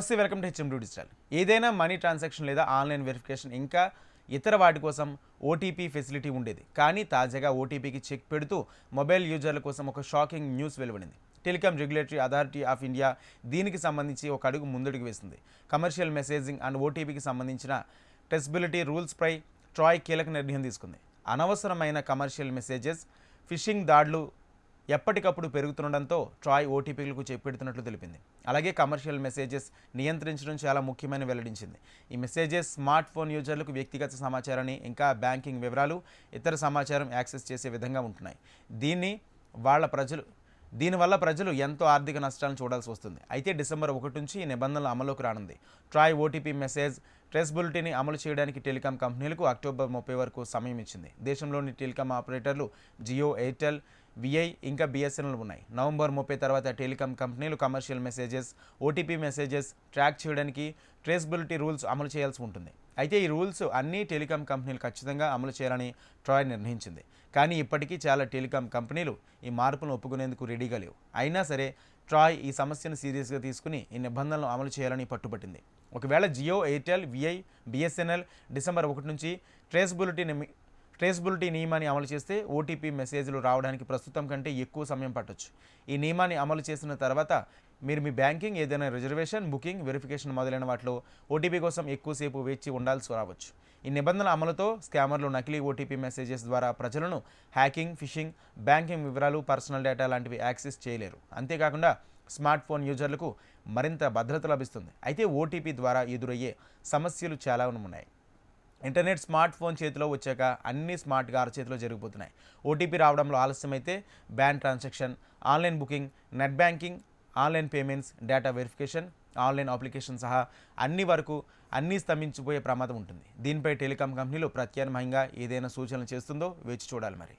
నమస్తే, welcome to HM digital. ఏదైనా money transaction లేదా ఆన్లైన్ వెరిఫికేషన్ ఇంకా ఇతర వాటి కోసం ఓటీపీ ఫెసిలిటీ ఉండేది. కానీ తాజాగా ఓటీపీకి చెక్ పెడుతూ మొబైల్ యూజర్ల కోసం ఒక షాకింగ్ న్యూస్ వెలువడింది. Telecom regulatory authority of India దీనికి సంబంధించి ఒక అడుగు ముందడుగు వేసింది. కమర్షియల్ మెసేజింగ్ అండ్ ఓటీపీకి సంబంధించిన ట్రెసబిలిటీ రూల్స్పై ట్రాయ్ కీలక నిర్ణయం తీసుకుంది. అనవసరమైన కమర్షియల్ మెసేజెస్, ఫిషింగ్ దాడులు ఎప్పటికప్పుడు పెరుగుతుండడంతో ట్రాయ్ ఓటీపీలకు చెప్పెడుతున్నట్లు తెలిపింది. అలాగే కమర్షియల్ మెసేజెస్ నియంత్రించడం చాలా ముఖ్యమని వెల్లడించింది. ఈ మెసేజెస్ స్మార్ట్ ఫోన్ యూజర్లకు వ్యక్తిగత సమాచారాన్ని, ఇంకా బ్యాంకింగ్ వివరాలు, ఇతర సమాచారం యాక్సెస్ చేసే విధంగా ఉంటున్నాయి. దీనివల్ల ప్రజలు ఎంతో ఆర్థిక నష్టాలను చూడాల్సి వస్తుంది. అయితే డిసెంబర్ 1 నుంచి ఈ నిబంధనలు అమలులోకి రానుంది. ట్రాయ్ ఓటీపీ మెసేజ్ ట్రేసబిలిటీని అమలు చేయడానికి టెలికాం కంపెనీలకు అక్టోబర్ 30 వరకు సమయం ఇచ్చింది. దేశంలోని టెలికాం ఆపరేటర్లు జియో, ఎయిర్టెల్, విఐ ఇంకా బిఎస్ఎన్ఎల్ ఉన్నాయి. నవంబర్ 30 తర్వాత టెలికాం కంపెనీలు commercial messages, OTP messages track చేయడానికి ట్రేసబిలిటీ రూల్స్ అమలు చేయాల్సి ఉంటుంది. అయితే ఈ రూల్స్ అన్ని టెలికాం కంపెనీలు ఖచ్చితంగా అమలు చేయాలని ట్రాయ్ నిర్ణయించింది. కానీ ఇప్పటికీ చాలా టెలికాం కంపెనీలు ఈ మార్పులను ఒప్పుకునేందుకు రెడీగా లేవు. అయినా సరే ట్రాయ్ ఈ సమస్యను సీరియస్గా తీసుకుని ఈ నిబంధనలు అమలు చేయాలని పట్టుబట్టింది. ఒకవేళ జియో, ఎయిర్టెల్, విఐ, బిఎస్ఎన్ఎల్ డిసెంబర్ 1 నుంచి ట్రేసబిలిటీ నియమాన్ని అమలు చేస్తే ఓటీపీ మెసేజ్లు రావడానికి ప్రస్తుతం కంటే ఎక్కువ సమయం పట్టొచ్చు. ఈ నియమాన్ని అమలు చేసిన తర్వాత మీరు మీ బ్యాంకింగ్, ఏదైనా రిజర్వేషన్, బుకింగ్, వెరిఫికేషన్ మొదలైన వాటిలో ఓటీపీ కోసం ఎక్కువసేపు వేచి ఉండాల్సి రావచ్చు. ఈ నిబంధనల అమలుతో స్కామర్లు నకిలీ ఓటీపీ మెసేజెస్ ద్వారా ప్రజలను హ్యాకింగ్, ఫిషింగ్, బ్యాంకింగ్ వివరాలు, పర్సనల్ డేటా లాంటివి యాక్సెస్ చేయలేరు. అంతేకాకుండా స్మార్ట్ ఫోన్ యూజర్లకు మరింత భద్రత లభిస్తుంది. అయితే ఓటీపీ ద్వారా ఎదురయ్యే సమస్యలు చాలా ఉన్నాయి. ఇంటర్నెట్, స్మార్ట్ ఫోన్ చేతిలో వచ్చాక అన్నీ స్మార్ట్గా అరచేతిలో జరిగిపోతున్నాయి. ఓటీపీ రావడంలో ఆలస్యమైతే bank transaction, online booking, net banking, online payments, data verification, online application సహా అన్నీ స్తంభించిపోయే ప్రమాదం ఉంటుంది. దీనిపై టెలికాం కంపెనీలు ప్రత్యామ్నాయంగా ఏదైనా సూచనలు చేస్తుందో వేచి చూడాలి మరి.